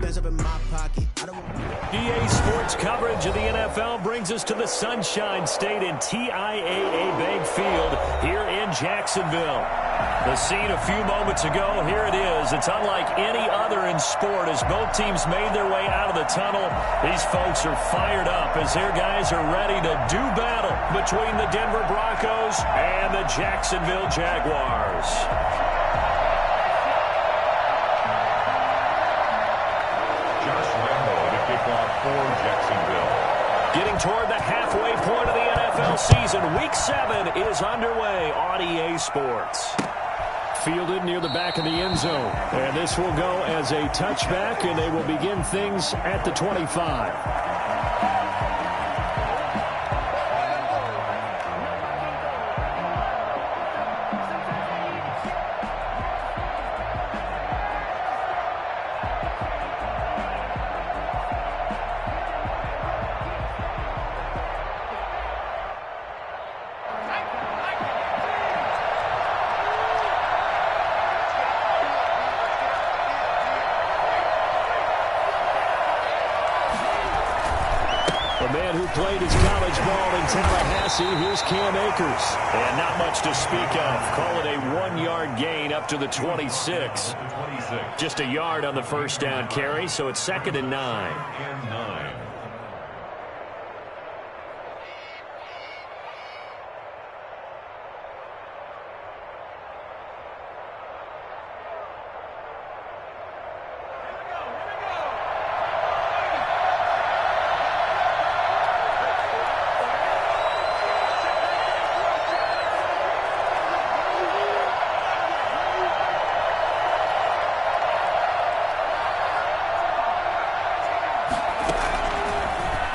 bands up in my pocket. EA Sports coverage of the NFL brings us to the Sunshine State and TIAA Bank Field here in Jacksonville. The scene a few moments ago, here it is. It's unlike any other in sport as both teams made their way out of the tunnel. These folks are fired up as their guys are ready to do battle between the Denver Broncos and the Jacksonville Jaguars. For Jacksonville. Getting toward the halfway point of the NFL season, Week 7 is underway on EA Sports. Fielded near the back of the end zone. And this will go as a touchback, and they will begin things at the 25. Played his college ball in Tallahassee. Here's Cam Akers. And not much to speak of. Call it a 1-yard gain up to the 26. Just a yard on the first down carry, so it's 2nd and 9.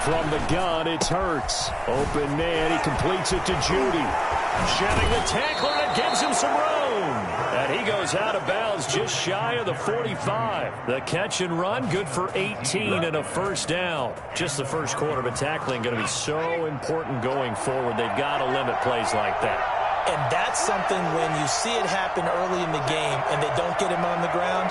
From the gun, it's Hurts. Open man, he completes it to Judy. Shedding the tackler, and it gives him some room. And he goes out of bounds just shy of the 45. The catch and run, good for 18 and a first down. Just the first quarter, but tackling going to be so important going forward. They've got to limit plays like that. And that's something when you see it happen early in the game and they don't get him on the ground,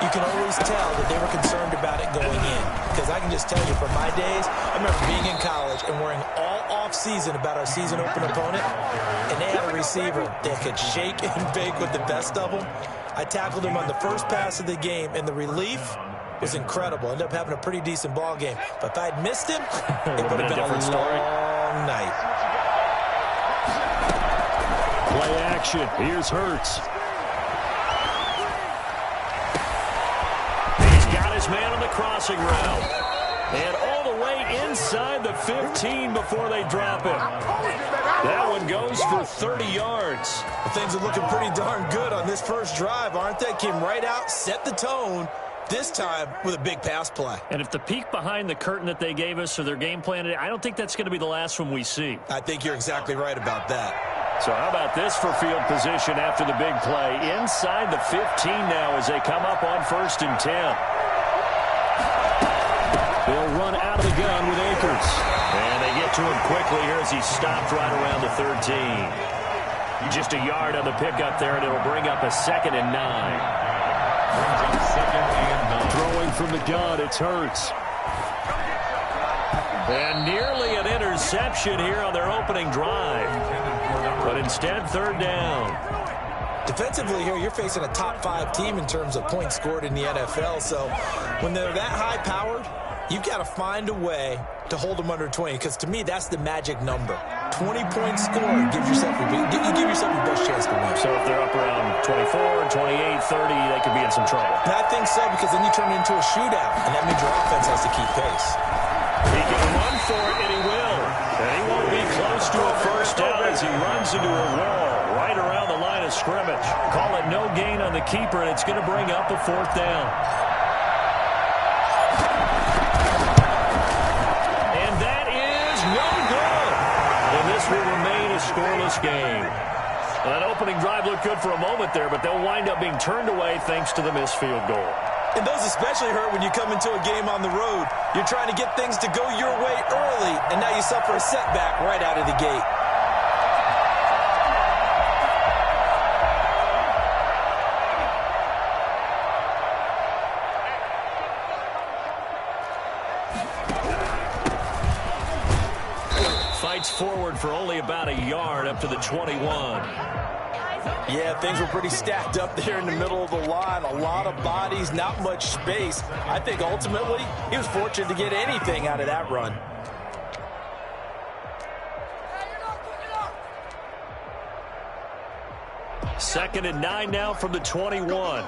you can always tell that they were concerned about it going in. Because I can just tell you from my days, I remember being in college and worrying all off-season about our season open opponent, and they had a receiver that could shake and bake with the best of them. I tackled him on the first pass of the game, and the relief was incredible. Ended up having a pretty decent ball game. But if I'd missed him, it would have been a long night. Play action. Here's Hurts. Man on the crossing route. And all the way inside the 15 before they drop it. That one goes for 30 yards. Things are looking pretty darn good on this first drive, aren't they? Came right out, set the tone, this time with a big pass play. And if the peek behind the curtain that they gave us or their game plan today, I don't think that's going to be the last one we see. I think you're exactly right about that. So how about this for field position after the big play? Inside the 15 now as they come up on 1st and 10. They'll run out of the gun with Akers. And they get to him quickly here as he stopped right around the 13. Just a yard on the pickup there, and it'll bring up a 2nd and 9. Throwing from the gun, it's Hurts. And nearly an interception here on their opening drive. But instead, 3rd down. Defensively here, you're facing a top 5 team in terms of points scored in the NFL. So when they're that high-powered, you've got to find a way to hold them under 20, because to me, that's the magic number. 20 points scored gives yourself you give yourself your best chance to win. So if they're up around 24, 28, 30, they could be in some trouble. And I think so, because then you turn it into a shootout, and that means your offense has to keep pace. He can run for it, and he will. And he won't be close to a first down as he runs into a wall right around the line of scrimmage. Call it no gain on the keeper, and it's going to bring up a 4th down. Will remain a scoreless game. That opening drive looked good for a moment there, but they'll wind up being turned away thanks to the missed field goal. And those especially hurt when you come into a game on the road. You're trying to get things to go your way early, and now you suffer a setback right out of the gate. fights forward for only about a yard up to the 21. Yeah, things were pretty stacked up there in the middle of the line. A lot of bodies, not much space. I think ultimately he was fortunate to get anything out of that run. Second and 9 now from the 21.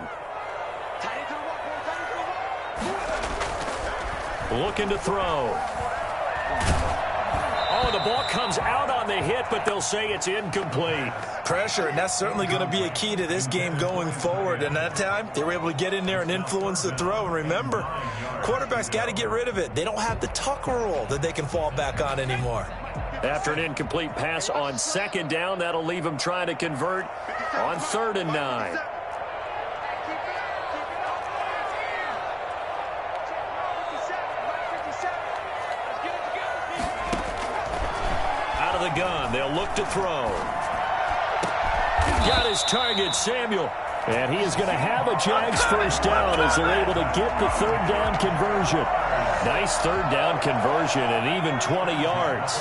Looking to throw. Oh, the ball comes out on the hit, but they'll say it's incomplete. Pressure, and that's certainly going to be a key to this game going forward. And that time, they were able to get in there and influence the throw. And remember, quarterbacks got to get rid of it. They don't have the tucker roll that they can fall back on anymore. After an incomplete pass on second down, that'll leave them trying to convert on 3rd and 9. Out of the gun, they'll look to throw. Got his target, Samuel. And he is going to have a Jags first down as they're able to get the 3rd down conversion. Nice 3rd down conversion and even 20 yards.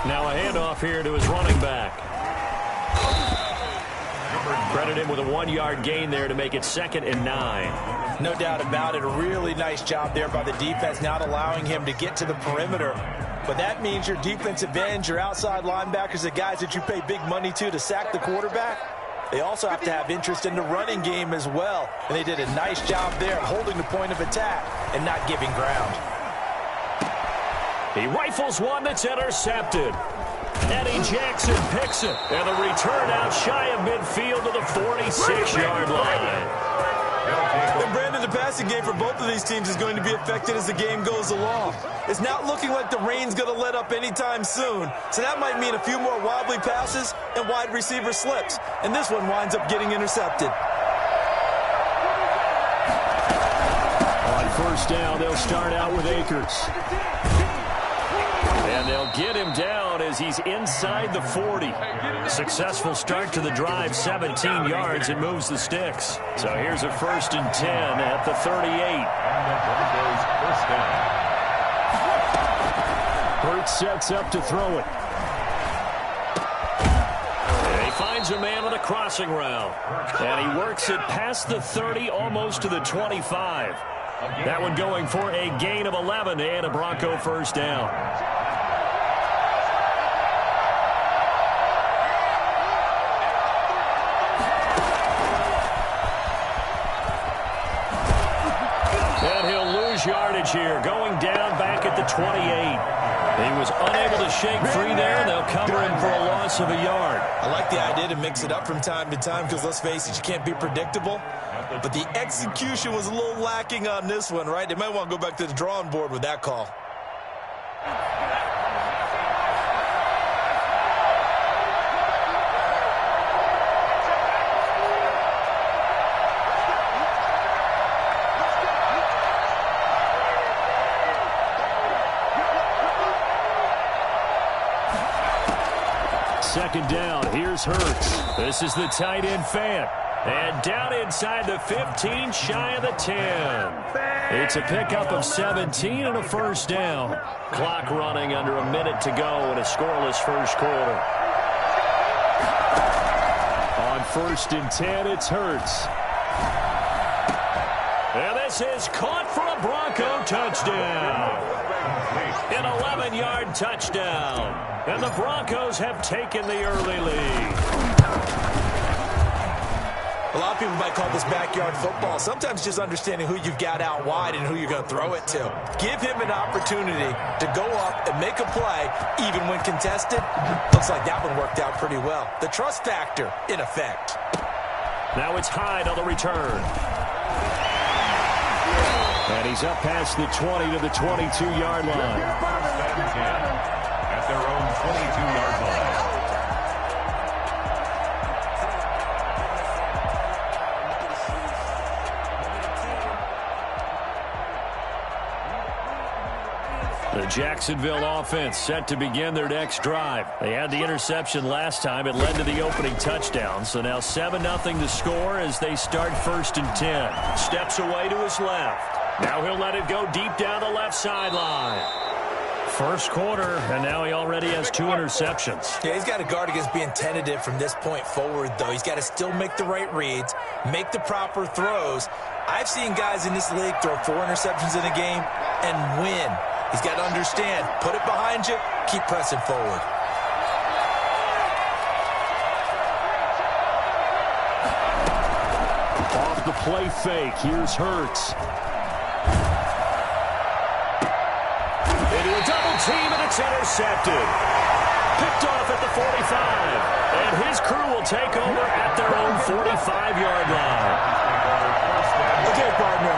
Now a handoff here to his running back. Credit him with a 1-yard gain there to make it 2nd and 9. No doubt about it. A really nice job there by the defense, not allowing him to get to the perimeter. But that means your defensive ends, your outside linebackers, the guys that you pay big money to sack the quarterback, they also have to have interest in the running game as well. And they did a nice job there holding the point of attack and not giving ground. He rifles one that's intercepted. Eddie Jackson picks it. And the return out shy of midfield to the 46-yard line. And Brandon, the passing game for both of these teams is going to be affected as the game goes along. It's not looking like the rain's going to let up anytime soon. So that might mean a few more wobbly passes and wide receiver slips. And this one winds up getting intercepted. On 1st down, they'll start out with Akers. And they'll get him down as he's inside the 40. Successful start to the drive, 17 yards, and moves the sticks. So here's a 1st and 10 at the 38. Hurts sets up to throw it. And he finds a man on a crossing route. And he works it past the 30, almost to the 25. That one going for a gain of 11 and a Bronco first down. Yardage here, going down back at the 28. He was unable to shake free there. They'll cover him for a loss of a yard. I like the idea to mix it up from time to time because, let's face it, you can't be predictable. But the execution was a little lacking on this one, right? They might want to go back to the drawing board with that call. Second down, here's Hurts. This is the tight end Fant. And down inside the 15, shy of the 10. It's a pickup of 17 and a first down. Clock running under a minute to go in a scoreless first quarter. On 1st and 10, it's Hurts. And this is caught for a Bronco touchdown. An 11-yard touchdown. And the Broncos have taken the early lead. A lot of people might call this backyard football. Sometimes just understanding who you've got out wide and who you're going to throw it to. Give him an opportunity to go up and make a play, even when contested. Looks like that one worked out pretty well. The trust factor in effect. Now it's Hyde on the return. And he's up past the 20 to the 22-yard line. At their own 22-yard line. The Jacksonville offense set to begin their next drive. They had the interception last time. It led to the opening touchdown. So now 7-0 to score as they start 1st and 10. Steps away to his left. Now he'll let it go deep down the left sideline. First quarter, and now he already has 2 interceptions. Yeah, he's got to guard against being tentative from this point forward, though. He's got to still make the right reads, make the proper throws. I've seen guys in this league throw 4 interceptions in a game and win. He's got to understand, put it behind you, keep pressing forward. Off the play fake, here's Hurts. Into a double team, and it's intercepted. Picked off at the 45. And his crew will take over at their own 45-yard line. Okay, partner,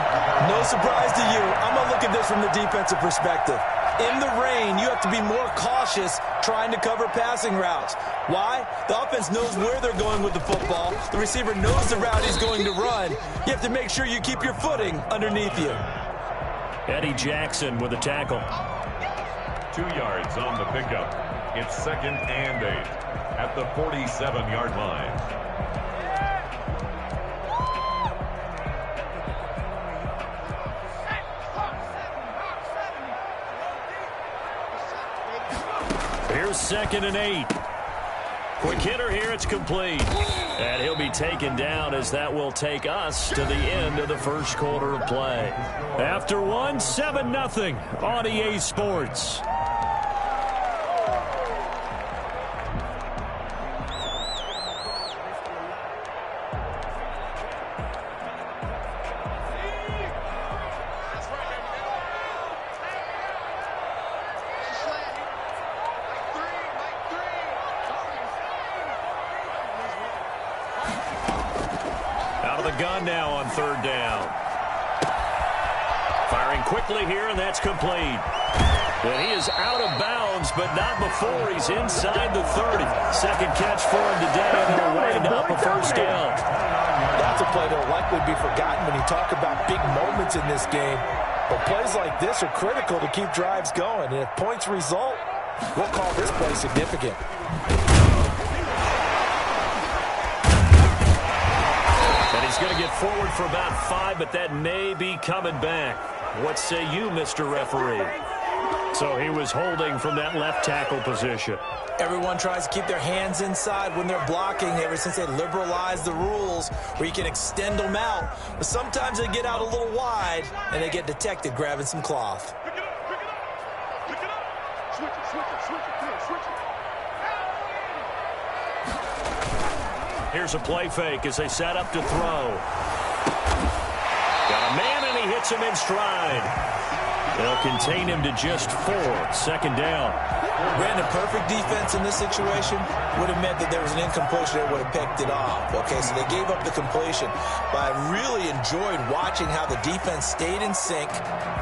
no surprise to you. I'm going to look at this from the defensive perspective. In the rain, you have to be more cautious trying to cover passing routes. Why? The offense knows where they're going with the football. The receiver knows the route he's going to run. You have to make sure you keep your footing underneath you. Eddie Jackson with a tackle. 2 yards on the pickup. It's 2nd and 8 at the 47-yard line. Here's 2nd and 8. Quick hitter here, it's complete. And he'll be taken down as that will take us to the end of the first quarter of play. After 7-0 on EA Sports. Gun now on 3rd down. Firing quickly here, and that's complete. And he is out of bounds, but not before he's inside the 30. Second catch for him today, and it'll wind up a 1st down. That's a play that will likely be forgotten when you talk about big moments in this game. But plays like this are critical to keep drives going. And if points result, we'll call this play significant. He's going to get forward for about 5, but that may be coming back. What say you, Mr. Referee? So he was holding from that left tackle position. Everyone tries to keep their hands inside when they're blocking ever since they liberalized the rules where you can extend them out. But sometimes they get out a little wide, and they get detected grabbing some cloth. Pick it up, pick it up. Pick it up. Switch it, switch it, switch it. Come on, switch it. Here's a play fake as they set up to throw. Got a man, and he hits him in stride. They'll contain him to just 4. 2nd down. Brandon, perfect defense in this situation would have meant that there was an incompletion that would have picked it off. Okay, so they gave up the completion. But I really enjoyed watching how the defense stayed in sync,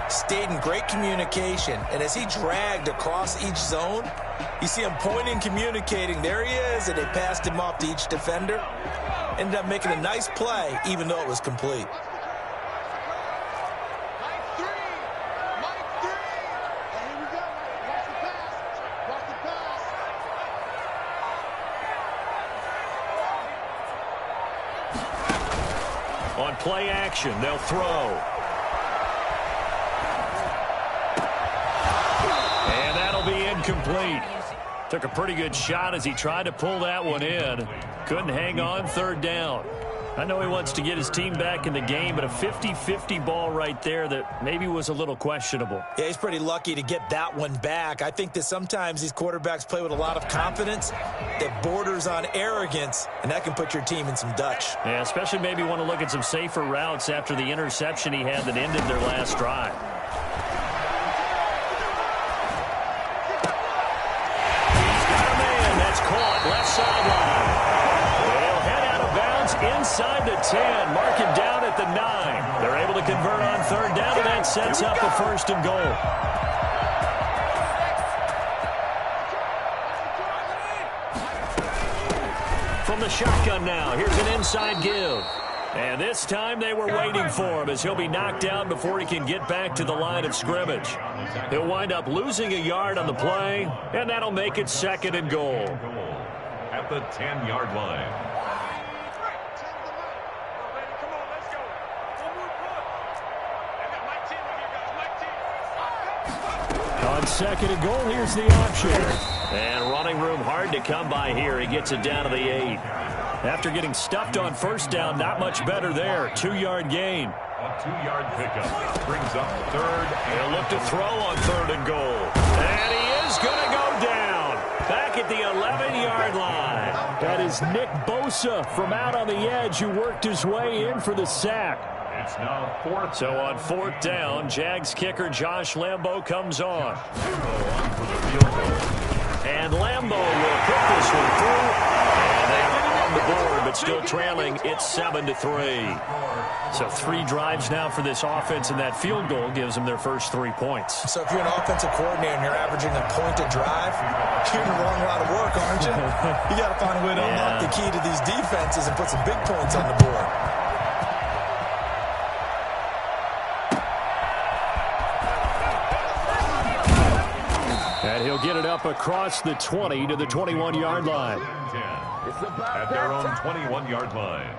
stayed in great communication, and as he dragged across each zone, you see him pointing, communicating. There he is, and they passed him off to each defender. Ended up making a nice play, even though it was complete. On play action, they'll throw. And that'll be incomplete. Took a pretty good shot as he tried to pull that one in. Couldn't hang on. 3rd down. I know he wants to get his team back in the game, but a 50-50 ball right there that maybe was a little questionable. Yeah, he's pretty lucky to get that one back. I think that sometimes these quarterbacks play with a lot of confidence that borders on arrogance, and that can put your team in some Dutch. Yeah, especially maybe want to look at some safer routes after the interception he had that ended their last drive. He's got a man. That's caught. Left sideline. They'll head out of bounds inside the 10. Mark him down at the 9. They're able to convert on 3rd down, and that sets up a 1st and goal. From the shotgun now, here's an inside give. And this time they were waiting for him as he'll be knocked down before he can get back to the line of scrimmage. He'll wind up losing a yard on the play, and that'll make it 2nd and goal. At the 10-yard line. On 2nd and goal, here's the option. And running room hard to come by here. He gets it down to the 8. After getting stuffed on 1st down, not much better there. 2-yard gain. A 2-yard pickup brings up 3rd. He'll look to throw on 3rd and goal. And he is going to go down. Back at the 11-yard line. That is Nick Bosa from out on the edge who worked his way in for the sack. It's now 4th. So on 4th down, Jags kicker Josh Lambo comes on. And Lambo will put this one through. And they are on the board, but still trailing. It's 7-3. So 3 drives now for this offense, and that field goal gives them their first 3 points. So if you're an offensive coordinator and you're averaging a point a drive, you're in a long lot of work, aren't you? You got to find a way to unlock the key to these defenses and put some big points on the board. And he'll get it up across the 20 to the 21-yard line. At their own 21-yard line.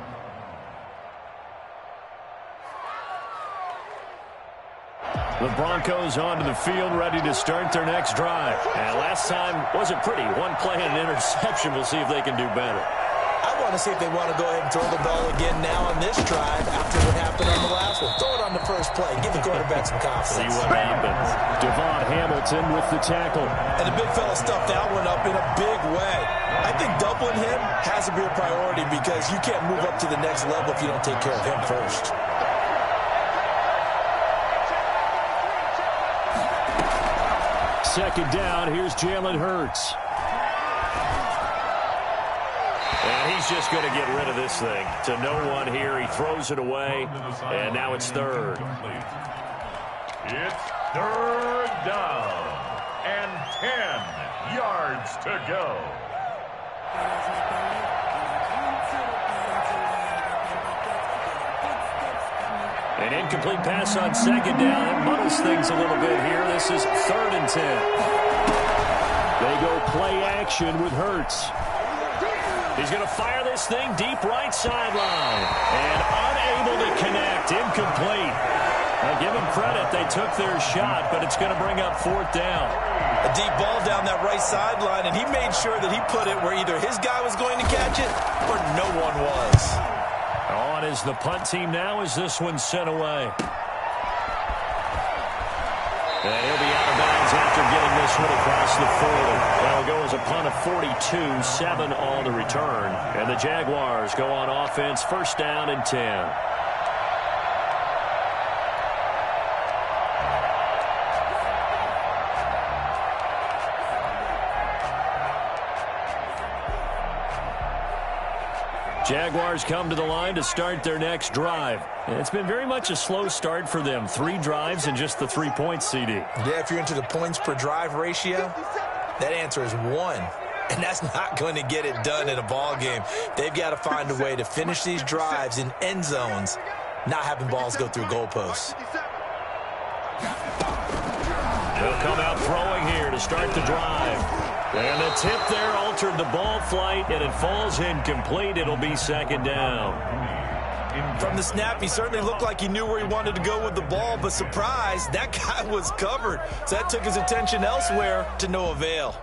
The Broncos onto the field, ready to start their next drive. And last time wasn't pretty. 1 play and an interception. We'll see if they can do better. I want to see if they want to go ahead and throw the ball again now on this drive after what happened on the last one. Throw it on the first play. Give the quarterback some confidence. See what happens. Devon Hamilton with the tackle. And the big fella stuffed that one up in a big way. I think doubling him has to be a priority because you can't move up to the next level if you don't take care of him first. Second down, here's Jalen Hurts. And he's just going to get rid of this thing. To no one here, he throws it away, and now it's 3rd. It's 3rd down, and 10 yards to go. An incomplete pass on 2nd down. It muddles things a little bit here. This is 3rd and 10. They go play action with Hurts. He's going to fire this thing deep right sideline. And unable to connect. Incomplete. I'll give them credit. They took their shot, but it's going to bring up 4th down. A deep ball down that right sideline, and he made sure that he put it where either his guy was going to catch it or no one was. On is the punt team now as this one's sent away. And he'll be out of bounds after getting this one across the 40. That'll go as a punt of 42, 7 on the return. And the Jaguars go on offense, 1st down and 10. Jaguars come to the line to start their next drive. It's been very much a slow start for them. 3 drives and just the 3 points, CD. Yeah, if you're into the points per drive ratio, that answer is 1. And that's not going to get it done in a ball game. They've got to find a way to finish these drives in end zones, not having balls go through goalposts. They'll come out throwing here to start the drive. And the tip there altered the ball flight, and it falls incomplete. It'll be 2nd down. From the snap, he certainly looked like he knew where he wanted to go with the ball, but surprise, that guy was covered. So that took his attention elsewhere to no avail.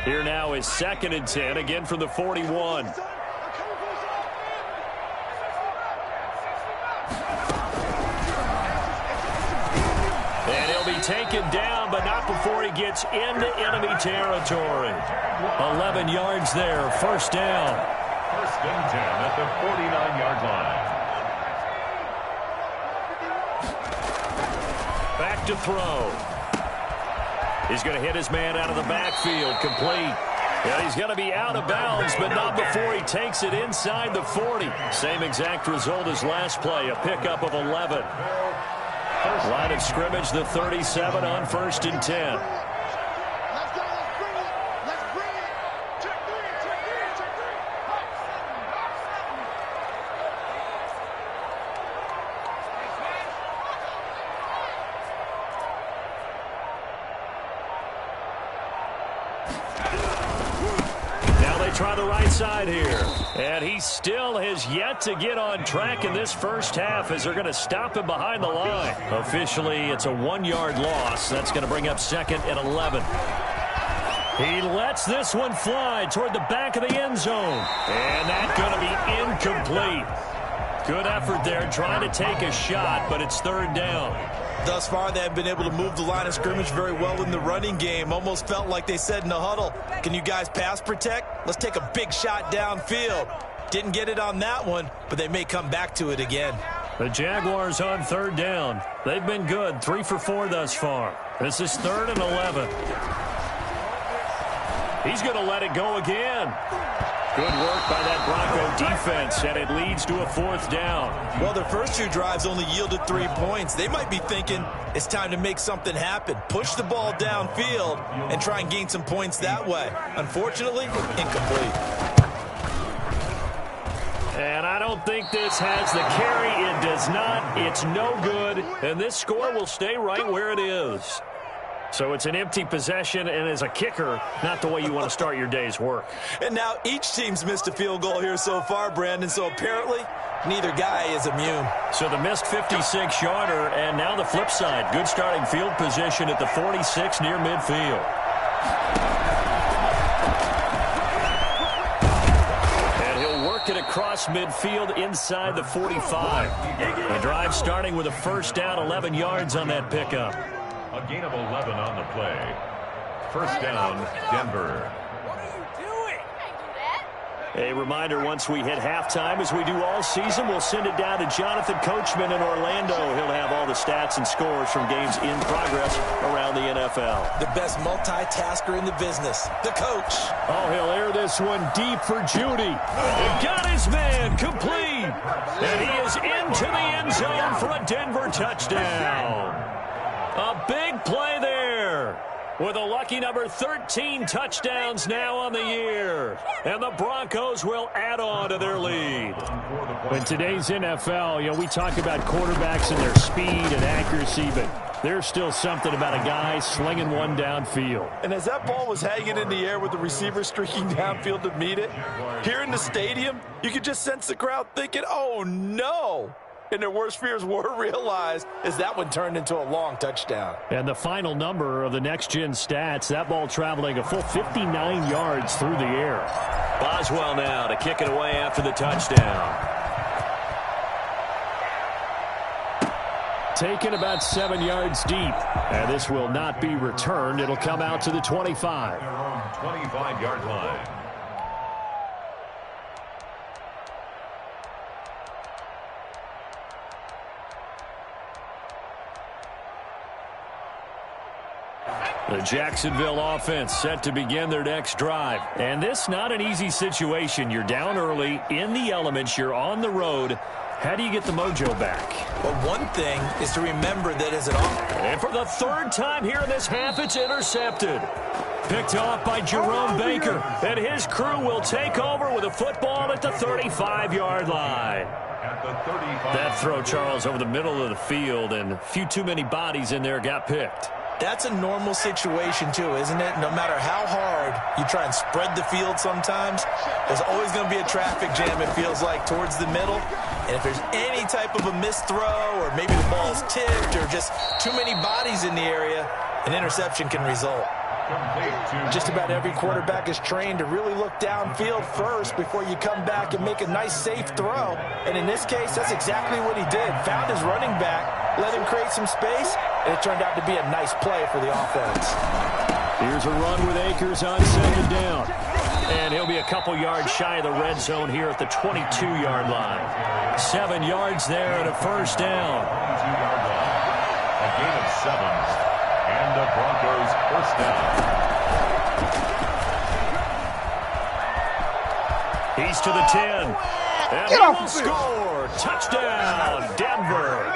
Here now is 2nd and 10, again from the 41. And he'll be taken down, but not before he gets into enemy territory. 11 yards there, 1st down. 1st and 10 at the 49-yard line. Back to throw. He's going to hit his man out of the backfield, complete. Yeah, he's going to be out of bounds, but not before he takes it inside the 40. Same exact result as last play, a pickup of 11. Line of scrimmage, the 37 on 1st and 10. Try the right side here. And he still has yet to get on track in this first half as they're going to stop him behind the line. Officially, it's a 1-yard loss. That's going to bring up 2nd and 11. He lets this one fly toward the back of the end zone. And that's going to be incomplete. Good effort there trying to take a shot, but it's 3rd down. Thus far, they have been able to move the line of scrimmage very well in the running game. Almost felt like they said in the huddle, can you guys pass protect? Let's take a big shot downfield. Didn't get it on that one, but they may come back to it again. The Jaguars on 3rd down. They've been good, 3 for 4 thus far. This is 3rd and 11. He's going to let it go again. Good work by that Bronco defense, and it leads to a 4th down. Well, their first 2 drives only yielded 3 points. They might be thinking it's time to make something happen. Push the ball downfield and try and gain some points that way. Unfortunately, incomplete. And I don't think this has the carry. It does not. It's no good. And this score will stay right where it is. So it's an empty possession, and as a kicker, not the way you want to start your day's work. And now each team's missed a field goal here so far, Brandon, so apparently neither guy is immune. So the missed 56-yarder, and now the flip side. Good starting field position at the 46 near midfield. And he'll work it across midfield inside the 45. The drive starting with a 1st down, 11 yards on that pickup. A gain of 11 on the play. 1st down, Denver. A reminder, once we hit halftime, as we do all season, we'll send it down to Jonathan Coachman in Orlando. He'll have all the stats and scores from games in progress around the NFL. The best multitasker in the business, the coach. Oh, he'll air this one deep for Judy. Got his man complete. And he is into the end zone for a Denver touchdown. A big play there with a lucky number 13 touchdowns now on the year. And the Broncos will add on to their lead. In today's NFL, we talk about quarterbacks and their speed and accuracy, but there's still something about a guy slinging one downfield. And as that ball was hanging in the air with the receiver streaking downfield to meet it, here in the stadium, you could just sense the crowd thinking, oh, no. And their worst fears were realized as that one turned into a long touchdown. And the final number of the next-gen stats, that ball traveling a full 59 yards through the air. Boswell now to kick it away after the touchdown. Taken about 7 yards deep. And this will not be returned. It'll come out to the 25. 25-yard line. The Jacksonville offense set to begin their next drive. And this not an easy situation. You're down early, in the elements, you're on the road. How do you get the mojo back? Well, one thing is to remember that as an offense. And for the 3rd time here in this half, it's intercepted. Picked off by Jerome Baker. And his crew will take over with a football at the 35-yard line. That throw, Charles, over the middle of the field, and a few too many bodies in there got picked. That's a normal situation, too, isn't it? No matter how hard you try and spread the field sometimes, there's always going to be a traffic jam, it feels like, towards the middle. And if there's any type of a missed throw or maybe the ball's tipped or just too many bodies in the area, an interception can result. Just about every quarterback is trained to really look downfield first before you come back and make a nice, safe throw. And in this case, that's exactly what he did. Found his running back, let him create some space, and it turned out to be a nice play for the offense. Here's a run with Akers on 2nd down. And he'll be a couple yards shy of the red zone here at the 22-yard line. 7 yards there and a 1st down. 22-yard line. A gain of 7. And the Broncos 1st down. He's to the 10. And he will score. Touchdown, Denver.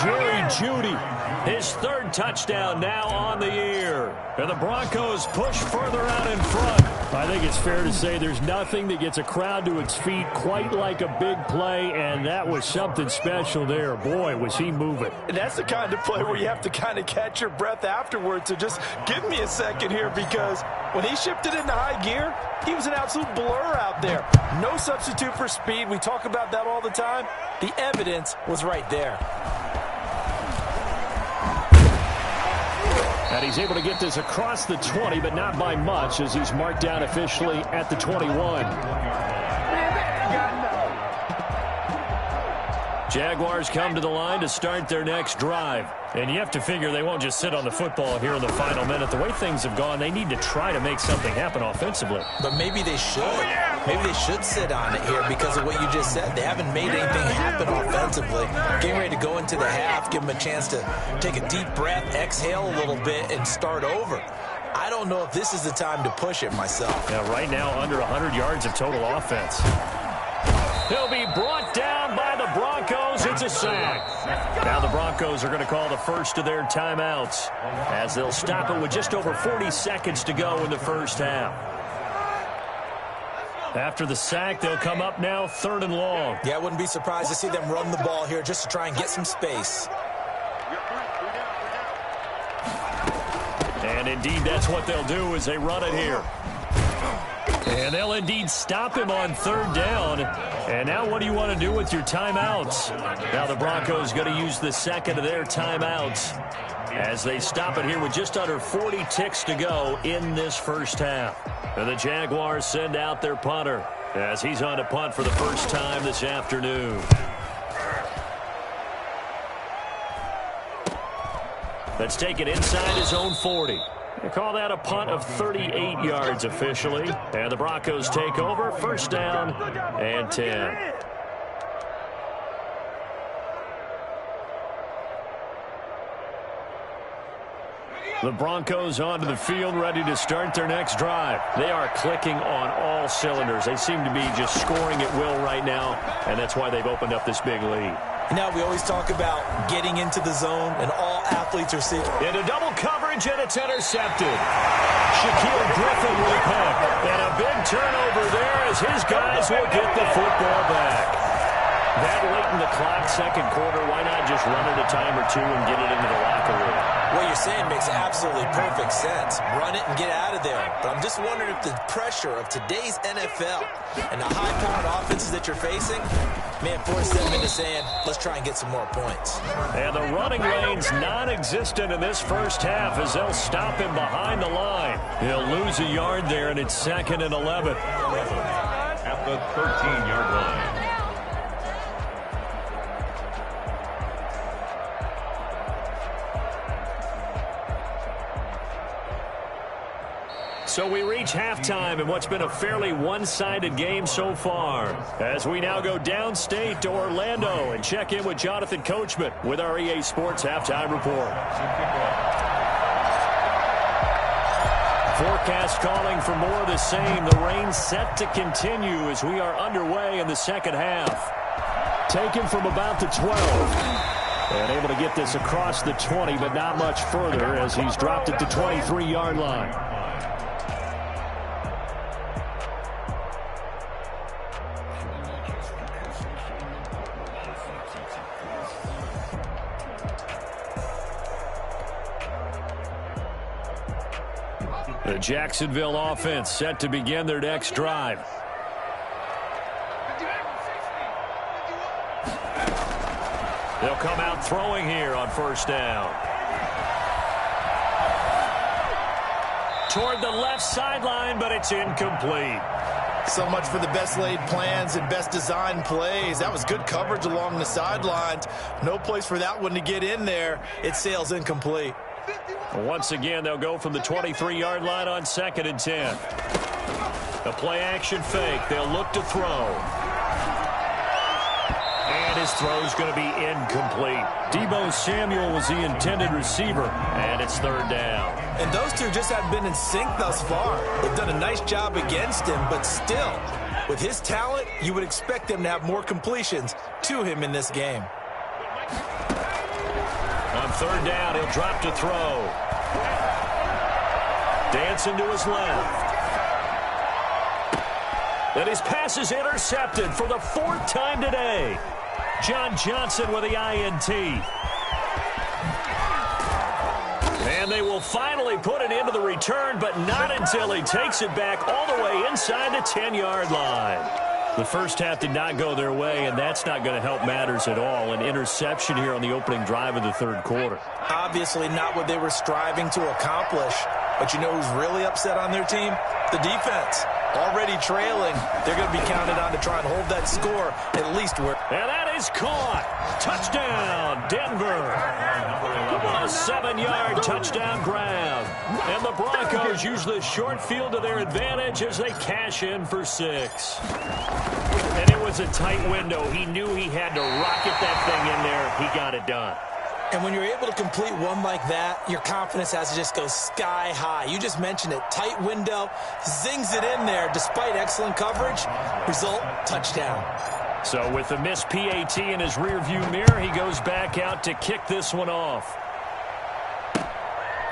Jerry Jeudy, his third touchdown now on the year. And the Broncos push further out in front. I think it's fair to say there's nothing that gets a crowd to its feet quite like a big play, and that was something special there. Boy, was he moving. And that's the kind of play where you have to kind of catch your breath afterwards. So just give me a second here, because when he shifted into high gear, he was an absolute blur out there. No substitute for speed. We talk about that all the time. The evidence was right there. And he's able to get this across the 20, but not by much, as he's marked down officially at the 21. Jaguars come to the line to start their next drive. And you have to figure they won't just sit on the football here in the final minute. The way things have gone, they need to try to make something happen offensively. But maybe they should. Maybe they should sit on it here because of what you just said. They haven't made anything happen offensively. Getting ready to go into the half, give them a chance to take a deep breath, exhale a little bit, and start over. I don't know if this is the time to push it myself. Yeah, right now under 100 yards of total offense. He'll be brought down by the Broncos. It's a sack. Now the Broncos are going to call the first of their timeouts as they'll stop it with just over 40 seconds to go in the first half. After the sack, they'll come up now 3rd and long. Yeah, I wouldn't be surprised to see them run the ball here just to try and get some space. And indeed, that's what they'll do as they run it here. And they'll indeed stop him on 3rd down. And now what do you want to do with your timeouts? Now the Broncos going to use the second of their timeouts as they stop it here with just under 40 ticks to go in this first half. And the Jaguars send out their punter as he's on to punt for the first time this afternoon. Let's take it inside his own 40. They call that a punt of 38 yards officially. And the Broncos take over, 1st down and 10. The Broncos onto the field, ready to start their next drive. They are clicking on all cylinders. They seem to be just scoring at will right now, and that's why they've opened up this big lead. Now, we always talk about getting into the zone, and all athletes are seeking. Into double coverage, and it's intercepted. Shaquille Griffin with a pick. And a big turnover there as his guys will get the football back. That late in the clock, 2nd quarter, why not just run it a time or two and get it into the locker room? What you're saying makes absolutely perfect sense. Run it and get out of there. But I'm just wondering if the pressure of today's NFL and the high-powered offenses that you're facing may have forced them into saying, let's try and get some more points. And the running lane's non-existent in this first half as they'll stop him behind the line. He'll lose a yard there, and it's 2nd and 11. At the 13-yard line. So we reach halftime in what's been a fairly one-sided game so far. As we now go downstate to Orlando and check in with Jonathan Coachman with our EA Sports Halftime Report. Forecast calling for more of the same. The rain set to continue as we are underway in the second half. Taken from about the 12. And able to get this across the 20, but not much further as he's dropped at the 23-yard line. The Jacksonville offense set to begin their next drive. They'll come out throwing here on 1st down. Toward the left sideline, but it's incomplete. So much for the best laid plans and best designed plays. That was good coverage along the sidelines. No place for that one to get in there. It sails incomplete. Once again, they'll go from the 23-yard line on 2nd and 10. A play-action fake. They'll look to throw. And his throw's going to be incomplete. Deebo Samuel was the intended receiver, and it's 3rd down. And those two just haven't been in sync thus far. They've done a nice job against him, but still, with his talent, you would expect them to have more completions to him in this game. third down, he'll drop to throw. Dancing to his left. And his pass is intercepted for the 4th time today. John Johnson with the INT. And they will finally put it into the return, but not until he takes it back all the way inside the 10-yard line. The first half did not go their way, and that's not going to help matters at all. An interception here on the opening drive of the third quarter. Obviously not what they were striving to accomplish. But you know who's really upset on their team? The defense. Already trailing. They're going to be counted on to try and hold that score at least where. And that is caught. Touchdown, Denver. A 7-yard touchdown grab. And the Broncos use the short field to their advantage as they cash in for 6. And it was a tight window. He knew he had to rocket that thing in there. He got it done. And when you're able to complete one like that, your confidence has to just go sky high. You just mentioned it. Tight window, zings it in there despite excellent coverage. Result, touchdown. So with the missed PAT in his rearview mirror, he goes back out to kick this one off.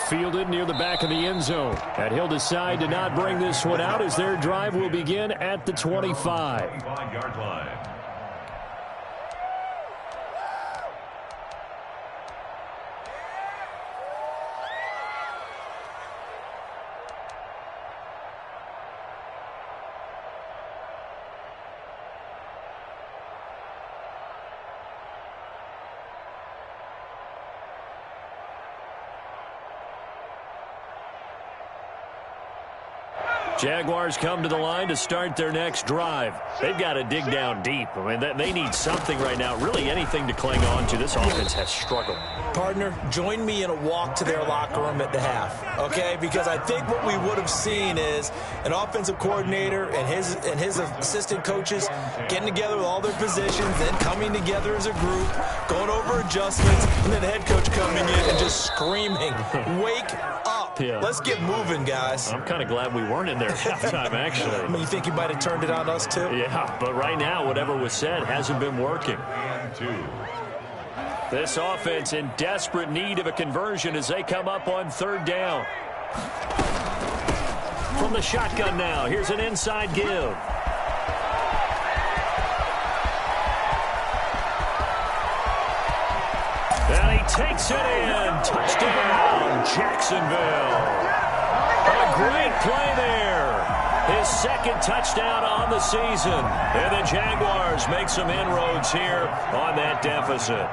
Fielded near the back of the end zone. And he'll decide to not bring this one out as their drive will begin at the 25. 25-yard line. Jaguars come to the line to start their next drive. They've got to dig down deep. I mean, they need something right now, really anything to cling on to. This offense has struggled. Partner, join me in a walk to their locker room at the half, okay? Because I think what we would have seen is an offensive coordinator and his assistant coaches getting together with all their positions, then coming together as a group, going over adjustments, and then the head coach coming in and just screaming, "Wake up. Yeah. Let's get moving, guys." I'm kind of glad we weren't in there at halftime, actually. I mean, you think he might have turned it on us, too? Yeah, but right now, whatever was said hasn't been working. And 2. This offense in desperate need of a conversion as they come up on third down. From the shotgun now, here's an inside give. And he takes it in. Touchdown, Jacksonville. A great play there. His second touchdown on the season. And the Jaguars make some inroads here on that deficit.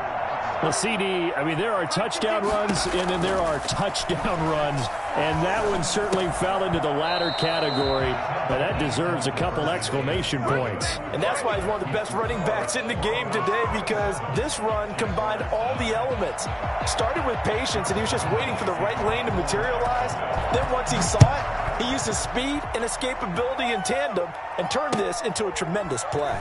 Well, CD, I mean, there are touchdown runs, and then there are touchdown runs, and that one certainly fell into the latter category, but that deserves a couple exclamation points. And that's why he's one of the best running backs in the game today, because this run combined all the elements. Started with patience, and he was just waiting for the right lane to materialize. Then once he saw it, he used his speed and escapability in tandem and turned this into a tremendous play.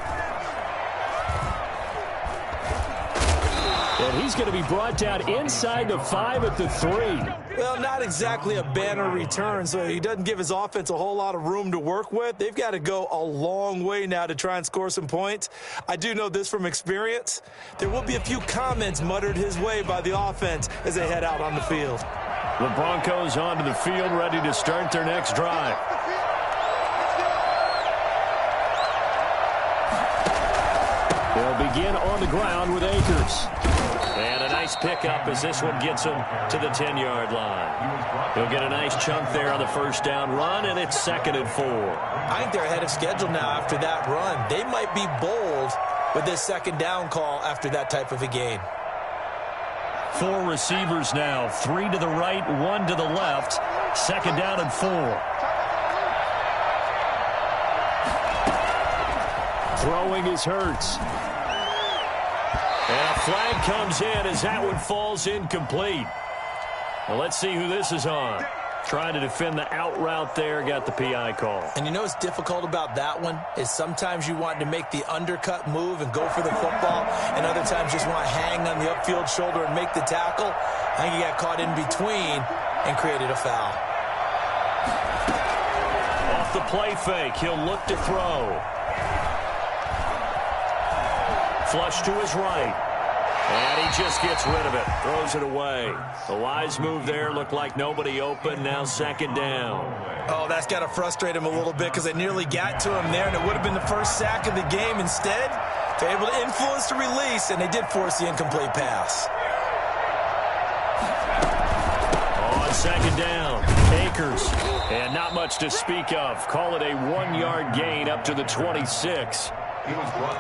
And he's going to be brought down inside the 5 at the 3. Well, not exactly a banner return, so he doesn't give his offense a whole lot of room to work with. They've got to go a long way now to try and score some points. I do know this from experience. There will be a few comments muttered his way by the offense as they head out on the field. The Broncos onto the field, ready to start their next drive. They'll begin on the ground with Akers. And a nice pickup as this one gets him to the 10-yard line. He'll get a nice chunk there on the first down run, and it's 2nd and 4. I think they're ahead of schedule now after that run. They might be bold with this second down call after that type of a gain. 4 receivers now, 3 to the right, 1 to the left. 2nd down and 4. Throwing is Hurts. And a flag comes in as that one falls incomplete. Well, let's see who this is on. Trying to defend the out route there, got the PI call. And you know what's difficult about that one is sometimes you want to make the undercut move and go for the football, and other times just want to hang on the upfield shoulder and make the tackle. I think he got caught in between and created a foul. Off the play fake, he'll look to throw. Flush to his right. And he just gets rid of it. Throws it away. The wise move there. Looked like nobody open. Now second down. Oh, that's got to frustrate him a little bit because they nearly got to him there, and it would have been the first sack of the game. Instead, they're able to influence the release, and they did force the incomplete pass. On second down, Akers. And not much to speak of. Call it a 1-yard gain up to the 26.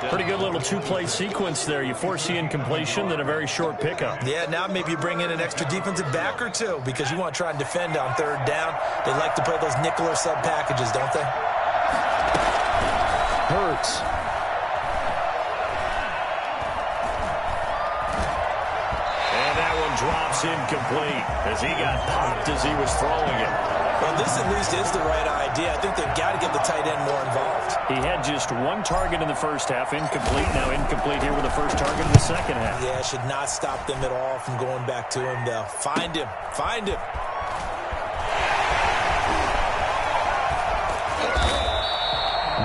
Pretty good little two-play sequence there. You force the incompletion, then a very short pickup. Yeah, now maybe you bring in an extra defensive back or two because you want to try and defend on third down. They like to play those nickel or sub packages, don't they? Hurts. And that one drops incomplete as he got popped as he was throwing it. Well, this at least is the right idea. I think they've got to get the tight end more involved. He had just one target in the first half, incomplete. Now incomplete here with the first target in the second half. Yeah, should not stop them at all from going back to him, though. Find him. Find him.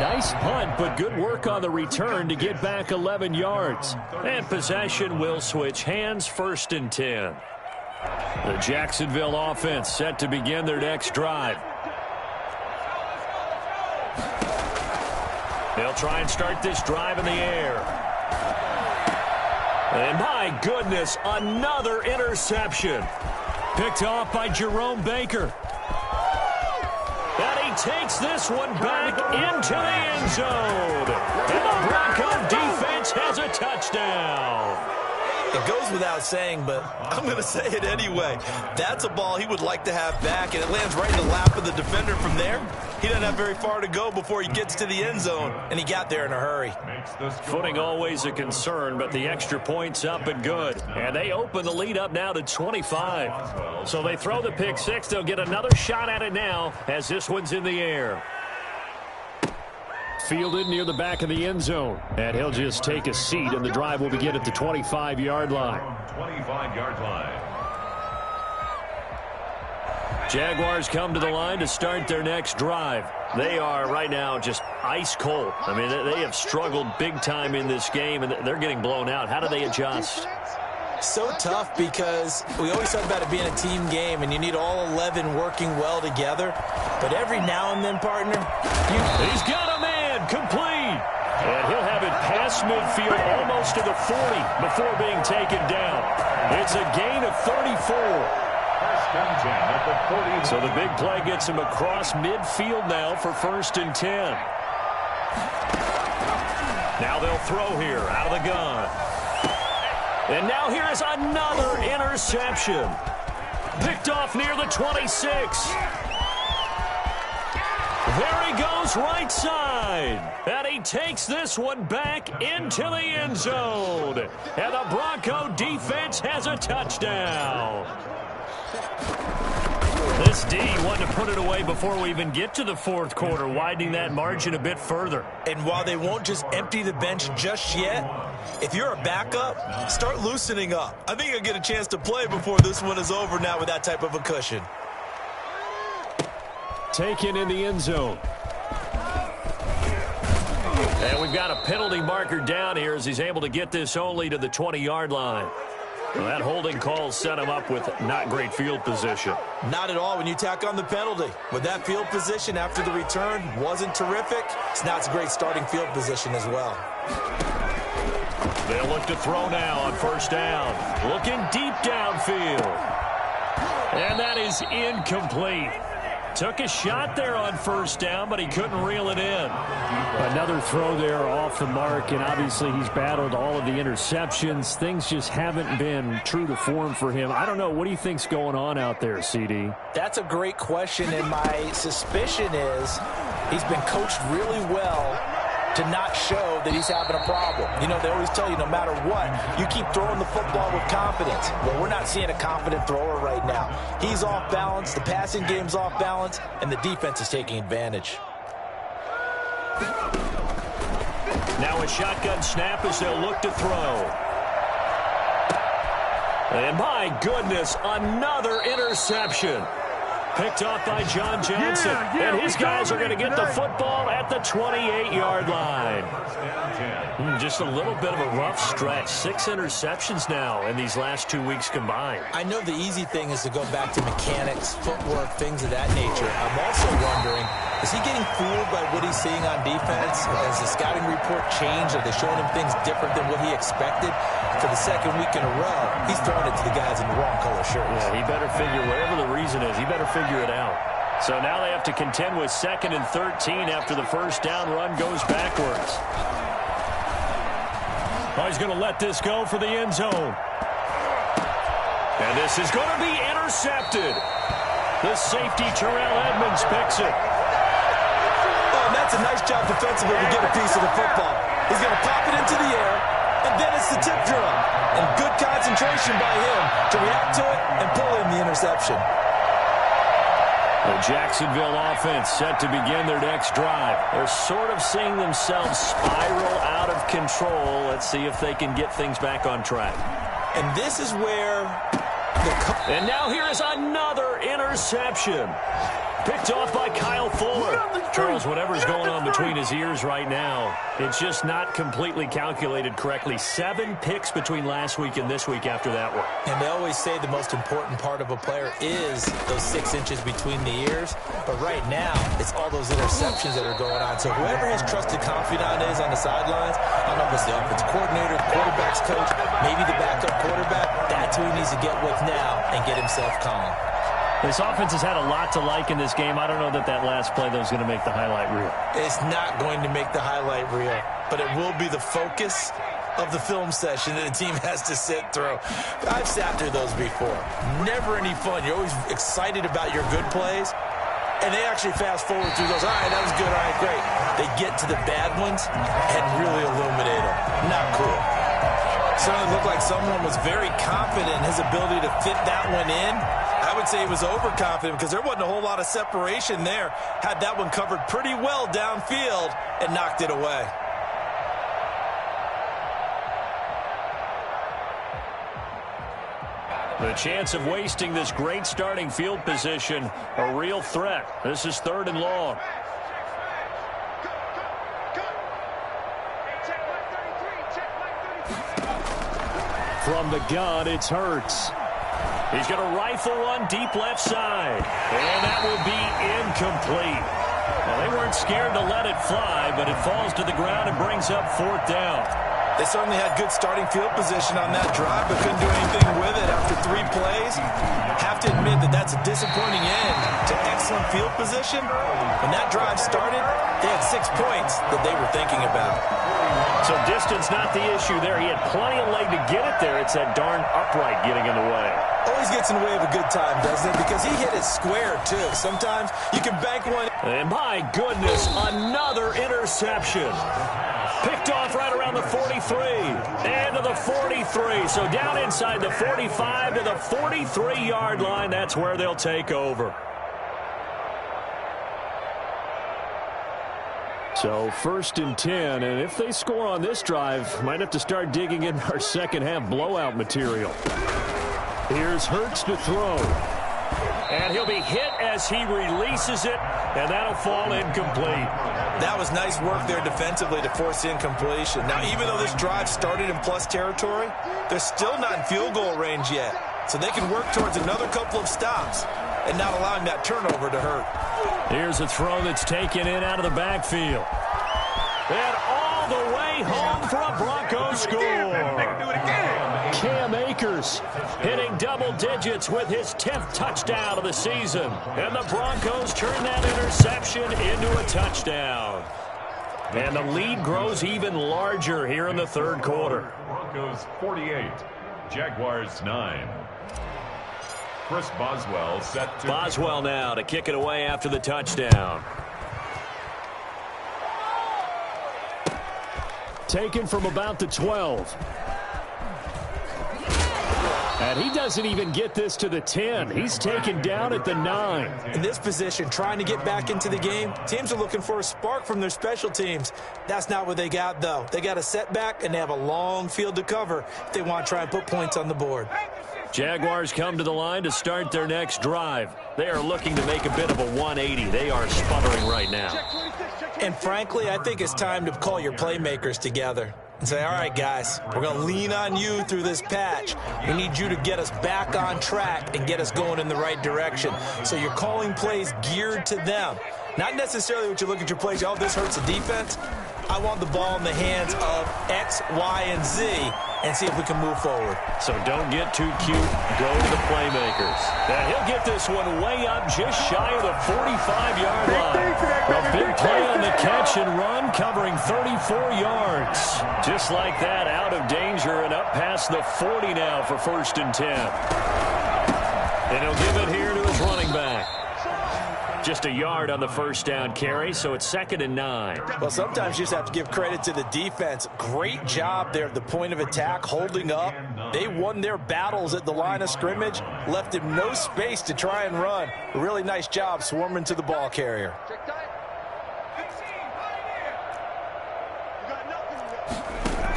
Nice punt, but good work on the return to get back 11 yards. And possession will switch hands, 1st and 10. The Jacksonville offense set to begin their next drive. They'll try and start this drive in the air. And my goodness, another interception. Picked off by Jerome Baker. And he takes this one back into the end zone. And the Bronco defense has a touchdown. It goes without saying, but I'm going to say it anyway. That's a ball he would like to have back, and it lands right in the lap of the defender from there. He doesn't have very far to go before he gets to the end zone, and he got there in a hurry. Footing always a concern, but the extra point's up and good. And they open the lead up now to 25. So they throw the pick six. They'll get another shot at it now as this one's in the air. Fielded near the back of the end zone. And he'll just take a seat, and the drive will begin at the 25-yard line. 25-yard line. Jaguars come to the line to start their next drive. They are right now just ice cold. I mean, they have struggled big time in this game, and they're getting blown out. How do they adjust? So tough because we always talk about it being a team game, and you need all 11 working well together. But every now and then, partner, he's got a man complete. And he'll have it past midfield almost to the 40 before being taken down. It's a gain of 34. So the big play gets him across midfield now for 1st and 10. Now they'll throw here out of the gun. And now here is another interception. Picked off near the 26. There he goes right side. And he takes this one back into the end zone. And the Bronco defense has a touchdown. This D wanted to put it away before we even get to the fourth quarter, widening that margin a bit further. And while they won't just empty the bench just yet, if you're a backup, start loosening up. I think you'll get a chance to play before this one is over now with that type of a cushion. Taken in the end zone. And we've got a penalty marker down here as he's able to get this only to the 20-yard line. Well, that holding call set him up with not great field position. Not at all when you tack on the penalty. With that field position after the return wasn't terrific, it's not a great starting field position as well. They'll look to throw now on 1st down. Looking deep downfield. And that is incomplete. Took a shot there on 1st down, but he couldn't reel it in. Another throw there off the mark, and obviously he's battled all of the interceptions. Things just haven't been true to form for him. I don't know. What do you think's going on out there, CD? That's a great question, and my suspicion is he's been coached really well to not show that he's having a problem. You know, they always tell you no matter what, you keep throwing the football with confidence. Well, we're not seeing a confident thrower right now. He's off balance, the passing game's off balance, and the defense is taking advantage. Now a shotgun snap as they'll look to throw. And my goodness, another interception. Picked off by John Johnson. And his guys are going to get the football at the 28-yard line. Just a little bit of a rough stretch. 6 interceptions now in these last 2 weeks combined. I know the easy thing is to go back to mechanics, footwork, things of that nature. I'm also wondering, is he getting fooled by what he's seeing on defense? Has the scouting report changed? Are they showing him things different than what he expected? For the second week in a row, he's throwing it to the guys in the wrong color shirts. Yeah, he better figure, whatever the reason is, he better figure it out. So now they have to contend with 2nd and 13 after the first down run goes backwards. Oh, he's going to let this go for the end zone. And this is going to be intercepted. The safety, Terrell Edmonds, picks it. Oh, and that's a nice job defensively to get a piece of the football. He's going to pop it into the air, and then it's the tip drill. And good concentration by him to react to it and pull in the interception. The Jacksonville offense set to begin their next drive. They're sort of seeing themselves spiral out of control. Let's see if they can get things back on track. And this is where and now here is another interception. Picked off by Kyle Fuller. Charles, whatever's going on between his ears right now, it's just not completely calculated correctly. 7 picks between last week and this week after that one. And they always say the most important part of a player is those 6 inches between the ears. But right now, it's all those interceptions that are going on. So whoever his trusted confidant is on the sidelines, I don't know if it's the offensive coordinator, the quarterback's coach, maybe the backup quarterback, that's who he needs to get with now and get himself calm. This offense has had a lot to like in this game. I don't know that last play, though, is going to make the highlight reel. It's not going to make the highlight reel, but it will be the focus of the film session that the team has to sit through. I've sat through those before. Never any fun. You're always excited about your good plays, and they actually fast forward through those. All right, that was good. All right, great. They get to the bad ones and really illuminate them. Not cool. Certainly looked like someone was very confident in his ability to fit that one in. I would say he was overconfident because there wasn't a whole lot of separation there. Had that one covered pretty well downfield and knocked it away. The chance of wasting this great starting field position, a real threat. This is 3rd and long. From the gun, it's Hurts. He's going to rifle one deep left side. And that will be incomplete. Well, they weren't scared to let it fly, but it falls to the ground and brings up 4th down. They certainly had good starting field position on that drive, but couldn't do anything with it after 3 plays. Have to admit that that's a disappointing end to excellent field position. When that drive started, they had 6 points that they were thinking about. So distance not the issue there. He had plenty of leg to get it there. It's that darn upright getting in the way. Always gets in the way of a good time, doesn't it? Because he hit it square, too. Sometimes you can bank one. And my goodness, another interception. Picked off right around the 43. And to the 43. So down inside the 45 to the 43-yard line. That's where they'll take over. So 1st and 10, and if they score on this drive, might have to start digging in our second half blowout material. Here's Hurts to throw. And he'll be hit as he releases it, and that'll fall incomplete. That was nice work there defensively to force incompletion. Now, even though this drive started in plus territory, they're still not in field goal range yet. So they can work towards another couple of stops and not allowing that turnover to hurt. Here's a throw that's taken in out of the backfield. And all the way home for a Broncos score. Cam Akers hitting double digits with his 10th touchdown of the season. And the Broncos turn that interception into a touchdown. And the lead grows even larger here in the 3rd quarter. Broncos 48, Jaguars 9. Chris Boswell set to... Boswell now to kick it away after the touchdown. Taken from about the 12. And he doesn't even get this to the 10. He's taken down at the 9. In this position, trying to get back into the game, teams are looking for a spark from their special teams. That's not what they got, though. They got a setback, and they have a long field to cover if they want to try and put points on the board. Jaguars come to the line to start their next drive. They are looking to make a bit of a 180. They are sputtering right now. And frankly, I think it's time to call your playmakers together and say, all right, guys, we're going to lean on you through this patch. We need you to get us back on track and get us going in the right direction. So you're calling plays geared to them. Not necessarily what you look at your plays, oh, this hurts the defense. I want the ball in the hands of X, Y, and Z and see if we can move forward. So don't get too cute. Go to the playmakers. And he'll get this one way up just shy of the 45-yard line. A big play on the catch and run, covering 34 yards. Just like that, out of danger and up past the 40 now for 1st and 10. And he'll give it here to his running back. Just a yard on the first down carry, so it's 2nd and 9. Well, sometimes you just have to give credit to the defense. Great job there at the point of attack, holding up. They won their battles at the line of scrimmage, left him no space to try and run. A really nice job swarming to the ball carrier.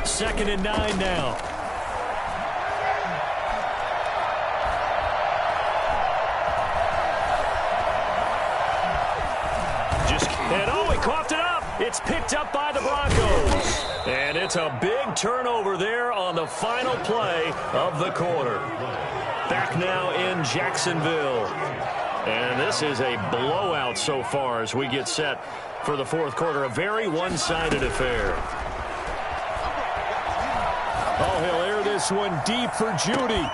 2nd and 9 now. And oh, he coughed it up. It's picked up by the Broncos. And it's a big turnover there on the final play of the quarter. Back now in Jacksonville. And this is a blowout so far as we get set for the 4th quarter. A very one-sided affair. Oh, he'll air this one deep for Judy.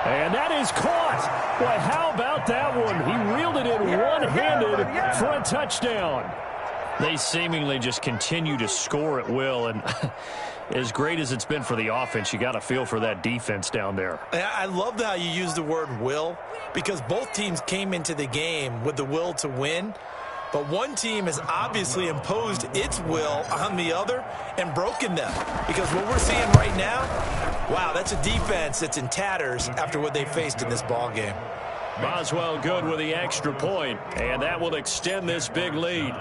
And that is caught. Boy, how about that one? He reeled it in one-handed for a touchdown. They seemingly just continue to score at will. And as great as it's been for the offense, you got to feel for that defense down there. I love how you use the word will, because both teams came into the game with the will to win. But one team has obviously imposed its will on the other and broken them. Because what we're seeing right now, wow, that's a defense that's in tatters after what they faced in this ball game. Boswell good with the extra point, and that will extend this big lead.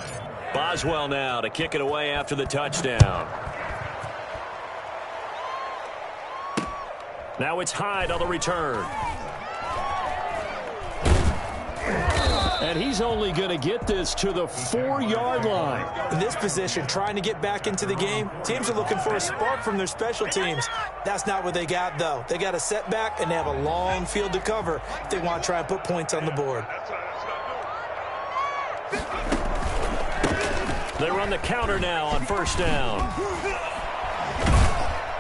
Boswell now to kick it away after the touchdown. Now it's Hyde on the return. And he's only going to get this to the 4-yard line. In this position, trying to get back into the game, teams are looking for a spark from their special teams. That's not what they got, though. They got a setback, and they have a long field to cover if they want to try and put points on the board. They run the counter now on 1st down.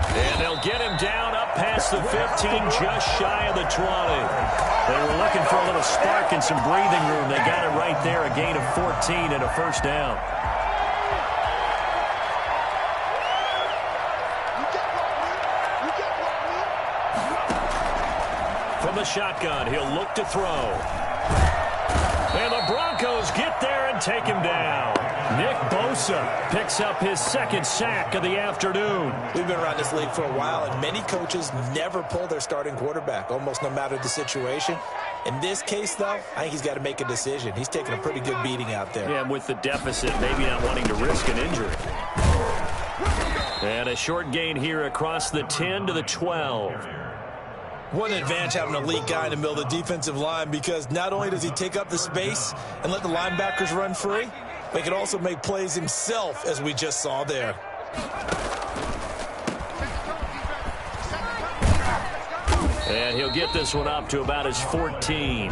And they'll get him down up past the 15, just shy of the 20. They were looking for a little spark and some breathing room. They got it right there, a gain of 14 and a 1st down. From the shotgun, he'll look to throw. And the Broncos get there and take him down. Nick Bosa picks up his 2nd sack of the afternoon. We've been around this league for a while, and many coaches never pull their starting quarterback, almost no matter the situation. In this case, though, I think he's got to make a decision. He's taking a pretty good beating out there. Yeah, and with the deficit, maybe not wanting to risk an injury. And a short gain here across the 10 to the 12. What an advantage having an elite guy in the middle of the defensive line, because not only does he take up the space and let the linebackers run free, but he can also make plays himself, as we just saw there. And he'll get this one up to about his 14.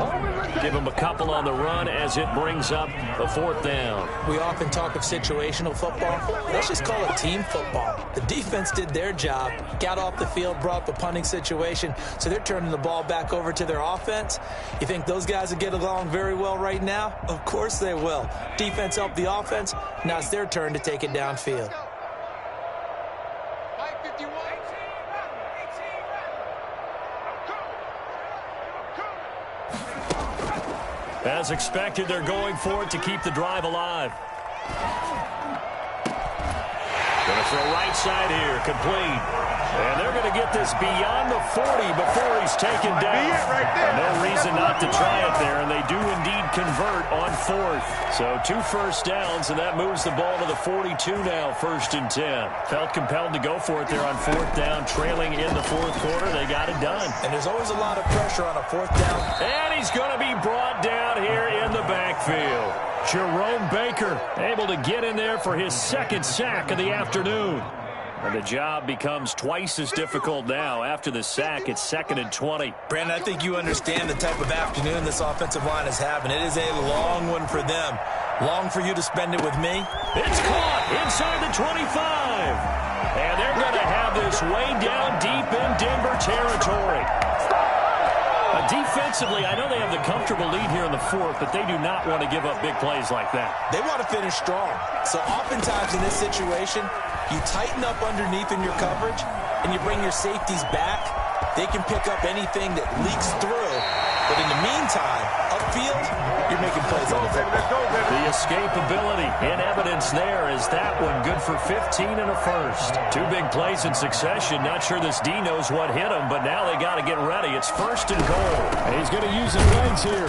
Give him a couple on the run as it brings up the 4th down. We often talk of situational football. Let's just call it team football. The defense did their job, got off the field, brought up a punting situation, so they're turning the ball back over to their offense. You think those guys will get along very well right now? Of course they will. Defense helped the offense. Now it's their turn to take it downfield. As expected, they're going for it to keep the drive alive. Going to throw right side here, complete. And they're going to get this beyond the 40 before he's taken down. No reason not to try it there, and they do indeed convert on 4th. So 2 first downs, and that moves the ball to the 42 now, 1st and 10. Felt compelled to go for it there on 4th down, trailing in the 4th quarter. They got it done. And there's always a lot of pressure on a 4th down. And he's going to be brought down here in the backfield. Jerome Baker able to get in there for his 2nd sack of the afternoon. And the job becomes twice as difficult now. After the sack, it's 2nd and 20. Brandon, I think you understand the type of afternoon this offensive line is having. It is a long one for them. Long for you to spend it with me. It's caught inside the 25. And they're going to have this way down deep in Denver territory. Defensively, I know they have the comfortable lead here in the 4th, but they do not want to give up big plays like that. They want to finish strong. So oftentimes in this situation, you tighten up underneath in your coverage, and you bring your safeties back. They can pick up anything that leaks through. But in the meantime, upfield, you're making plays on the football. The escapability in evidence there is that one good for 15 and a first. 2 big plays in succession. Not sure this D knows what hit him, but now they got to get ready. It's 1st and goal. And he's going to use his legs here.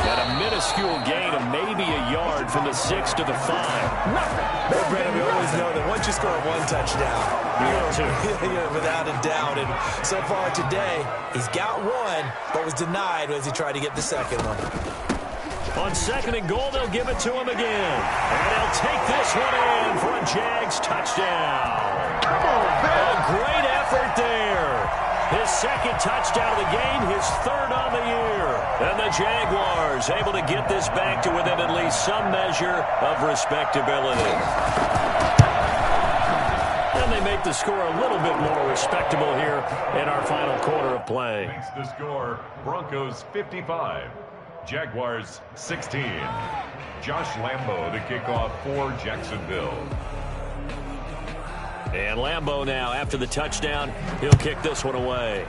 Got a minuscule gain of maybe a yard from the 6 to the 5. Well, Brandon, we always know that once you score 1 touchdown, you're without a doubt. And so far today, he's got 1, but was denied as he tried to get the 2nd one. On 2nd and goal, they'll give it to him again. And they'll take this one in for a Jags touchdown. A great effort there. His 2nd touchdown of the game, his 3rd on the year. And the Jaguars able to get this back to within at least some measure of respectability. And they make the score a little bit more respectable here in our final quarter of play. Makes the score Broncos 55, Jaguars 16. Josh Lambo to kick off for Jacksonville. And Lambo now, after the touchdown, he'll kick this one away.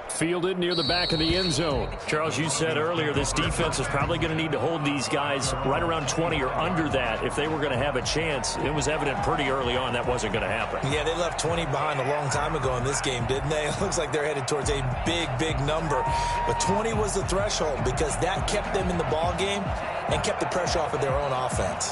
Fielded near the back of the end zone. Charles, you said earlier this defense is probably going to need to hold these guys right around 20 or under that if they were going to have a chance. It was evident pretty early on that wasn't going to happen. Yeah, they left 20 behind a long time ago in this game, didn't they? It looks like they're headed towards a big, big number. But 20 was the threshold because that kept them in the ball game and kept the pressure off of their own offense.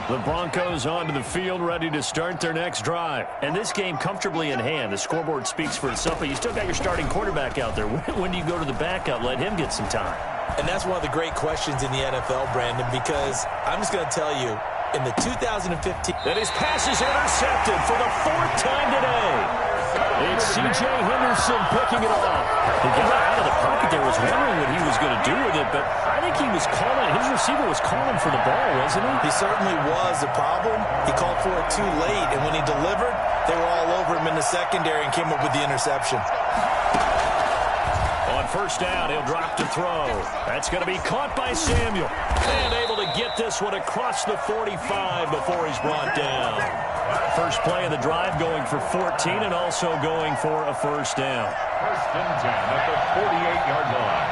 The Broncos onto the field, ready to start their next drive. And this game comfortably in hand. The scoreboard speaks for itself, but you still got your starting quarterback out there. When do you go to the backup? Let him get some time. And that's one of the great questions in the NFL, Brandon, because I'm just going to tell you, in the 2015... And his pass is intercepted for the 4th time today. It's C.J. Henderson picking it off. He got out of the pocket there, was wondering what he was going to do with it, but I think he was calling, his receiver was calling for the ball, wasn't he? He certainly was. The problem, he called for it too late, and when he delivered, they were all over him in the secondary and came up with the interception. On 1st down, he'll drop to throw. That's going to be caught by Samuel. And able to get this one across the 45 before he's brought down. First play of the drive going for 14 and also going for a 1st down. 1st and 10 at the 48-yard line.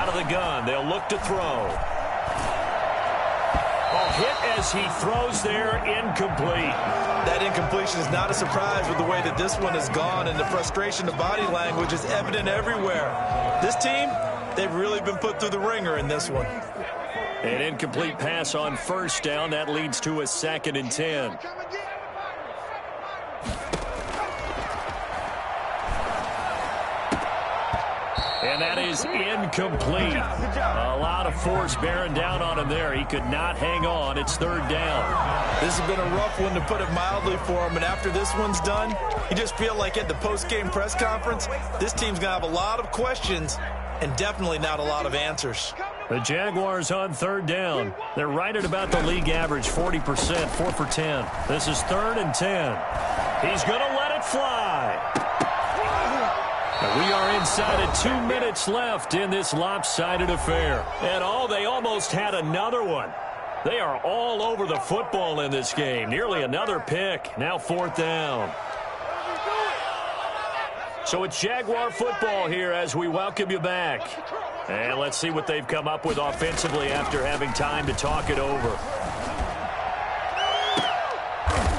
Out of the gun, they'll look to throw. Hit as he throws there, incomplete. That incompletion is not a surprise with the way that this one has gone, and the frustration of body language is evident everywhere. This team, they've really been put through the ringer in this one. An incomplete pass on 1st down. That leads to a 2nd and 10. And that is incomplete. A lot of force bearing down on him there. He could not hang on. It's 3rd down. This has been a rough one, to put it mildly, for him. And after this one's done, you just feel like at the post-game press conference, this team's going to have a lot of questions and definitely not a lot of answers. The Jaguars on 3rd down. They're right at about the league average, 40%, 4 for 10. This is 3rd and 10. He's going to let it fly. We are inside of 2 minutes left in this lopsided affair. And they almost had another one. They are all over the football in this game. Nearly another pick. Now 4th down. So it's Jaguar football here as we welcome you back. And let's see what they've come up with offensively after having time to talk it over.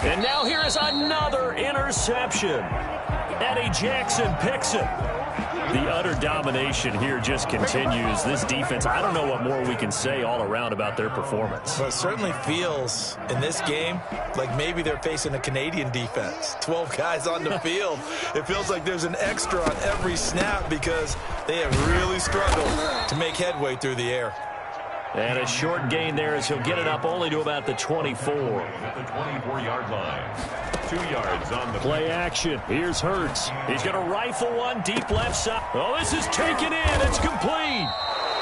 And now here is another interception. Eddie Jackson picks it. The utter domination here just continues. This defense, I don't know what more we can say all around about their performance. Well, it certainly feels in this game like maybe they're facing a Canadian defense. 12 guys on the field. It feels like there's an extra on every snap because they have really struggled to make headway through the air. And a short gain there as he'll get it up only to about the 24. At the 24-yard line. 2 yards on the play action. Here's Hurts. He's going to rifle one deep left side. Oh, this is taken in. It's complete.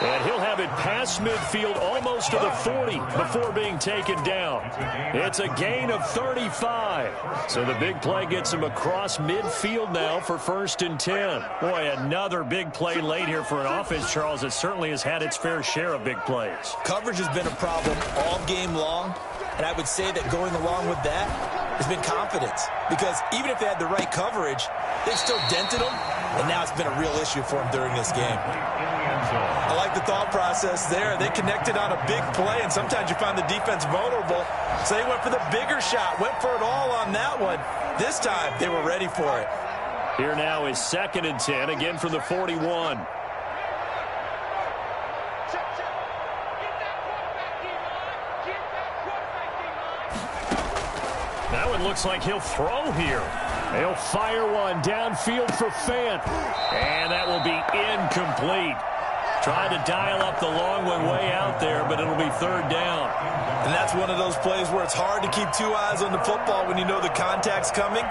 And he'll have it past midfield almost to the 40 before being taken down. It's a gain of 35. So the big play gets him across midfield now for 1st and 10. Boy, another big play late here for an offense, Charles, that certainly has had its fair share of big plays. Coverage has been a problem all game long, and I would say that going along with that has been confidence. Because even if they had the right coverage, they've still dented them, and now it's been a real issue for them during this game. I like the thought process there. They connected on a big play, and sometimes you find the defense vulnerable. So they went for the bigger shot, went for it all on that one. This time, they were ready for it. Here now is 2nd and 10, again from the 41. That one looks like he'll throw here. He'll fire one downfield for Fant. And that will be incomplete. Trying to dial up the long one way out there, but it'll be 3rd down. And that's one of those plays where it's hard to keep 2 eyes on the football when you know the contact's coming,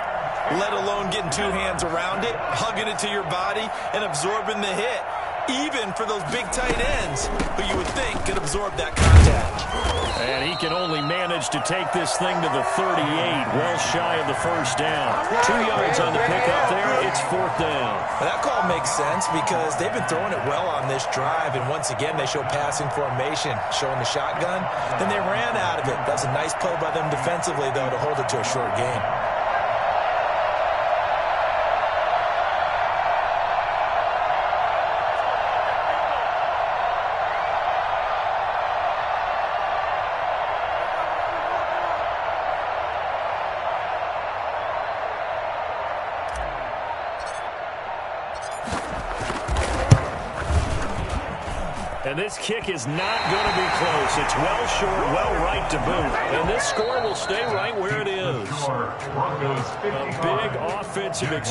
let alone getting 2 hands around it, hugging it to your body, and absorbing the hit. Even for those big tight ends who you would think could absorb that contact. And he can only manage to take this thing to the 38, well shy of the 1st down. 2 yards on the pickup there. It's 4th down. Well, that call makes sense because they've been throwing it well on this drive, and once again they show passing formation, showing the shotgun. Then they ran out of it. That's a nice play by them defensively, though, to hold it to a short gain. And this kick is not going to be close. It's well short, well right to boot. And this score will stay right where it is. Broncos 55. A big offensive experience.